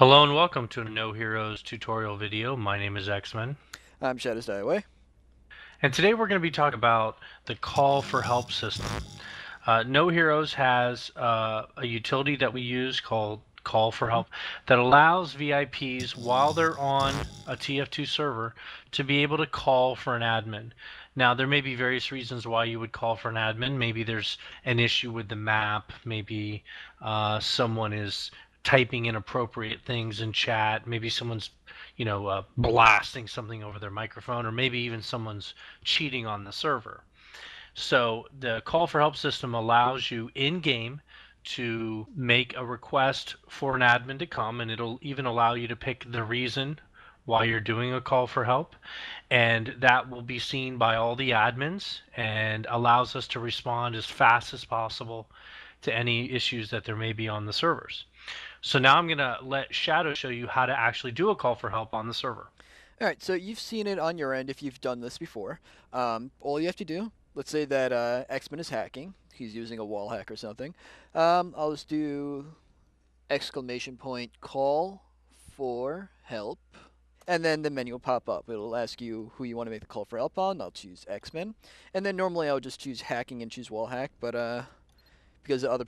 Hello and welcome to a No Heroes tutorial video. My name is X-Men, I'm Shadows Die Away. and today we're going to be talking about the call for help system. No Heroes has a utility that we use called Call for Help that allows VIPs while they're on a TF2 server to be able to call for an admin. Now, there may be various reasons why you would call for an admin. Maybe there's an issue with the map. Maybe someone is typing inappropriate things in chat. Maybe someone's, blasting something over their microphone, or maybe even someone's cheating on the server. So the call for help system allows you in game to make a request for an admin to come, and it'll even allow you to pick the reason why you're doing a call for help. And that will be seen by all the admins and allows us to respond as fast as possible to any issues that there may be on the servers. So now I'm going to let Shadow show you how to actually do a call for help on the server. All right, so you've seen it on your end if you've done this before. All you have to do, let's say that X-Men is hacking. He's using a wall hack or something. I'll just do exclamation point call for help. And then the menu will pop up. It'll ask you who you want to make the call for help on. I'll choose X-Men. And then normally I would just choose hacking and choose wall hack, but because other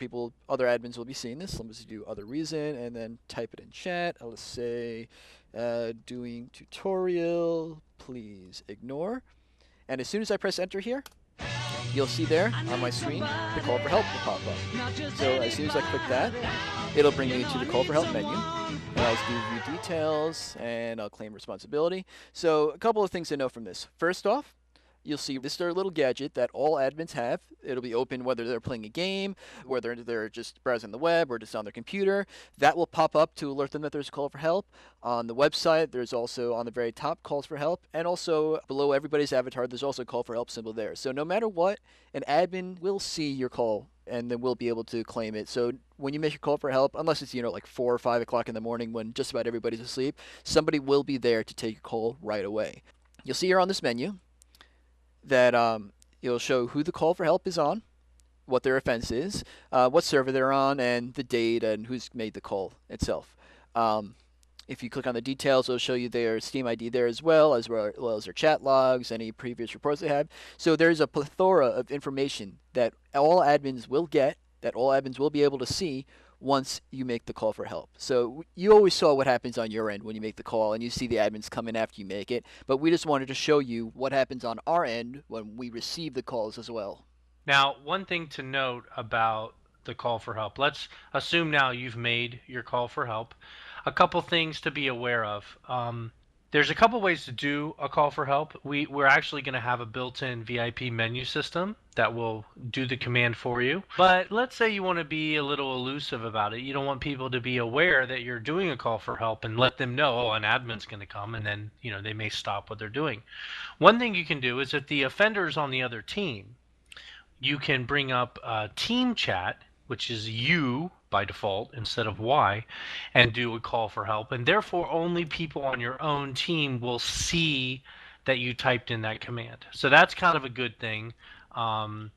admins will be seeing this, let me just do other reason and then type it in chat. I'll just say, doing tutorial, please ignore. And as soon as I press enter here, you'll see there on my screen, the call for help will pop up. So as soon as I click that, it'll bring me to the call for help menu. And I'll do view details and I'll claim responsibility. So a couple of things to know from this. First off, you'll see this is our little gadget that all admins have. It'll be open whether they're playing a game, whether they're just browsing the web or just on their computer. That will pop up to alert them that there's a call for help. On the website, there's also on the very top calls for help, and also below everybody's avatar, there's also a call for help symbol there. So no matter what, an admin will see your call and then we'll be able to claim it. So when you make your call for help, unless it's like 4 or 5 o'clock in the morning when just about everybody's asleep, somebody will be there to take your call right away. You'll see here on this menu that it'll show who the call for help is on, what their offense is, what server they're on, and the date and who's made the call itself. If you click on the details, it'll show you their Steam ID there as well as their chat logs, any previous reports they have. So there's a plethora of information that all admins will get, that all admins will be able to see once you make the call for help. So you always saw what happens on your end when you make the call and you see the admins come in after you make it, but we just wanted to show you what happens on our end when we receive the calls as well. Now, one thing to note about the call for help. Let's assume now you've made your call for help. A couple things to be aware of. There's a couple ways to do a call for help. We're actually going to have a built-in VIP menu system that will do the command for you. But let's say you want to be a little elusive about it. You don't want people to be aware that you're doing a call for help and let them know, oh, an admin's going to come, and then, they may stop what they're doing. One thing you can do is if the offender's on the other team, you can bring up team chat, which is you by default instead of Y, and do a call for help. And therefore, only people on your own team will see that you typed in that command. So that's kind of a good thing um,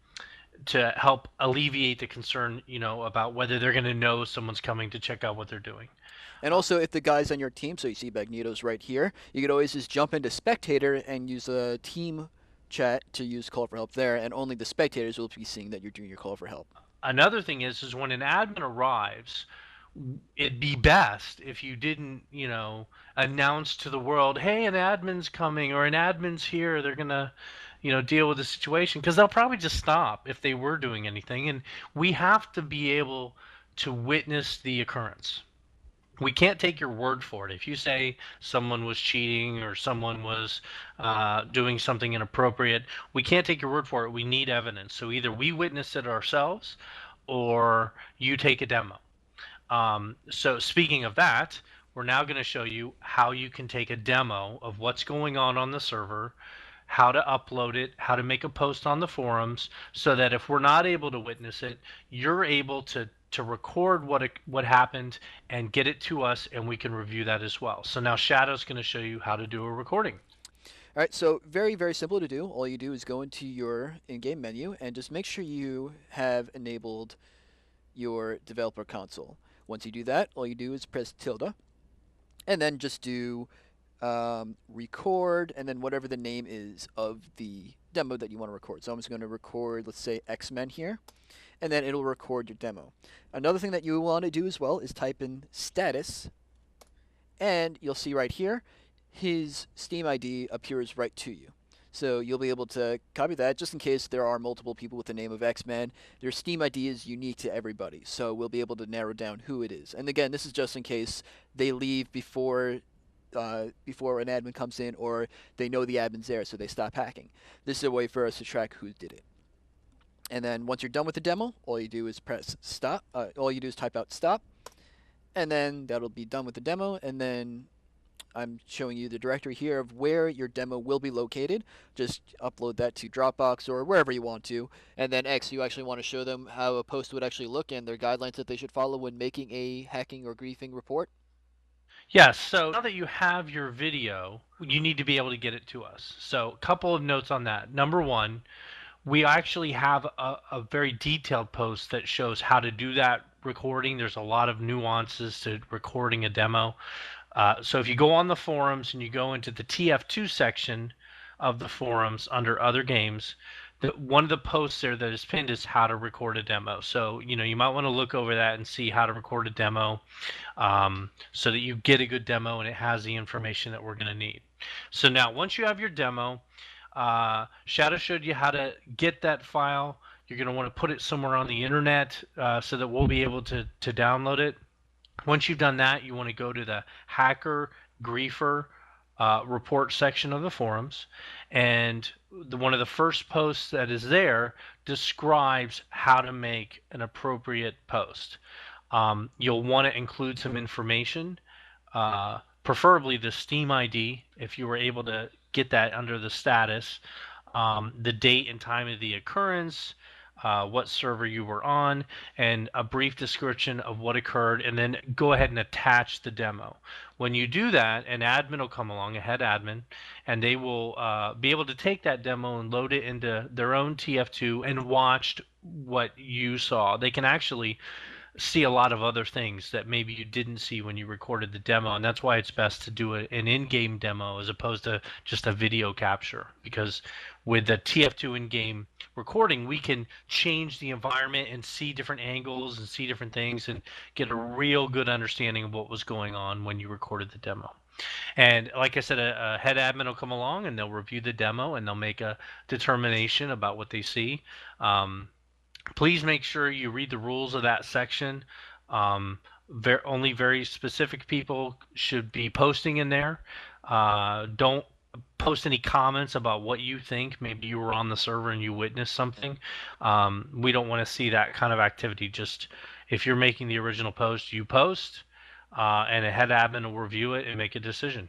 to help alleviate the concern, about whether they're going to know someone's coming to check out what they're doing. And also, if the guy's on your team, so you see Magneto's right here, you could always just jump into spectator and use a team chat to use call for help there, and only the spectators will be seeing that you're doing your call for help. Another thing is when an admin arrives, it'd be best if you didn't, announce to the world, hey, an admin's coming or an admin's here. They're gonna, deal with the situation because they'll probably just stop if they were doing anything. And we have to be able to witness the occurrence. We can't take your word for it. If you say someone was cheating or someone was doing something inappropriate, we can't take your word for it. We need evidence. So either we witness it ourselves or you take a demo. So speaking of that, we're now going to show you how you can take a demo of what's going on the server, how to upload it, how to make a post on the forums, so that if we're not able to witness it, you're able to record what happened and get it to us, and we can review that as well. So now Shadow's going to show you how to do a recording. All right, so very, very simple to do. All you do is go into your in-game menu and just make sure you have enabled your developer console. Once you do that, all you do is press tilde, and then just do record, and then whatever the name is of the demo that you want to record. So I'm just going to record, let's say, X-Men here, and then it'll record your demo. Another thing that you want to do as well is type in status, and you'll see right here, his Steam ID appears right to you. So you'll be able to copy that just in case there are multiple people with the name of X-Men. Their Steam ID is unique to everybody, so we'll be able to narrow down who it is. And again, this is just in case they leave before an admin comes in, or they know the admin's there, so they stop hacking. This is a way for us to track who did it. And then once you're done with the demo, all you do is press stop. All you do is type out stop, and then that'll be done with the demo. And then I'm showing you the directory here of where your demo will be located. Just upload that to Dropbox or wherever you want to. And then X, you actually want to show them how a post would actually look and their guidelines that they should follow when making a hacking or griefing report. Yes, so now that you have your video, you need to be able to get it to us. So a couple of notes on that. Number one, we actually have a very detailed post that shows how to do that recording. There's a lot of nuances to recording a demo. So if you go on the forums and you go into the TF2 section of the forums under other games, one of the posts there that is pinned is how to record a demo. So, you might want to look over that and see how to record a demo, so that you get a good demo and it has the information that we're going to need. So now, once you have your demo, Shadow showed you how to get that file. You're going to want to put it somewhere on the internet, so that we'll be able to download it. Once you've done that, you want to go to the Hacker Griefer report section of the forums, and one of the first posts that is there describes how to make an appropriate post. You'll want to include some information, preferably the Steam ID, if you were able to get that under the status, the date and time of the occurrence, what server you were on, and a brief description of what occurred, and then go ahead and attach the demo. When you do that, an admin will come along, a head admin, and they will be able to take that demo and load it into their own TF2 and watch what you saw. They can actually see a lot of other things that maybe you didn't see when you recorded the demo, and that's why it's best to do an in-game demo as opposed to just a video capture, because with the TF2 in-game recording, we can change the environment and see different angles and see different things and get a real good understanding of what was going on when you recorded the demo. And like I said, a head admin will come along and they'll review the demo and they'll make a determination about what they see. Please make sure you read the rules of that section. Only very specific people should be posting in there. Don't post any comments about what you think. Maybe you were on the server and you witnessed something. We don't want to see that kind of activity. Just if you're making the original post, you post, and a head admin will review it and make a decision.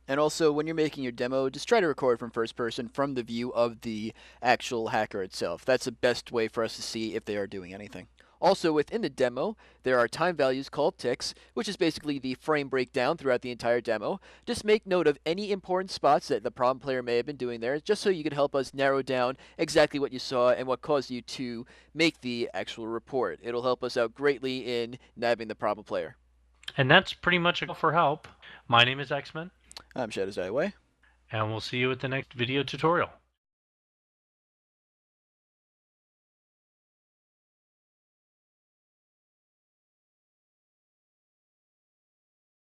And also, when you're making your demo, just try to record from first person from the view of the actual hacker itself. That's the best way for us to see if they are doing anything. Also, within the demo, there are time values called ticks, which is basically the frame breakdown throughout the entire demo. Just make note of any important spots that the problem player may have been doing there, just so you can help us narrow down exactly what you saw and what caused you to make the actual report. It'll help us out greatly in nabbing the problem player. And that's pretty much it for help. My name is X-Men. I'm Shadows Highway. And we'll see you at the next video tutorial.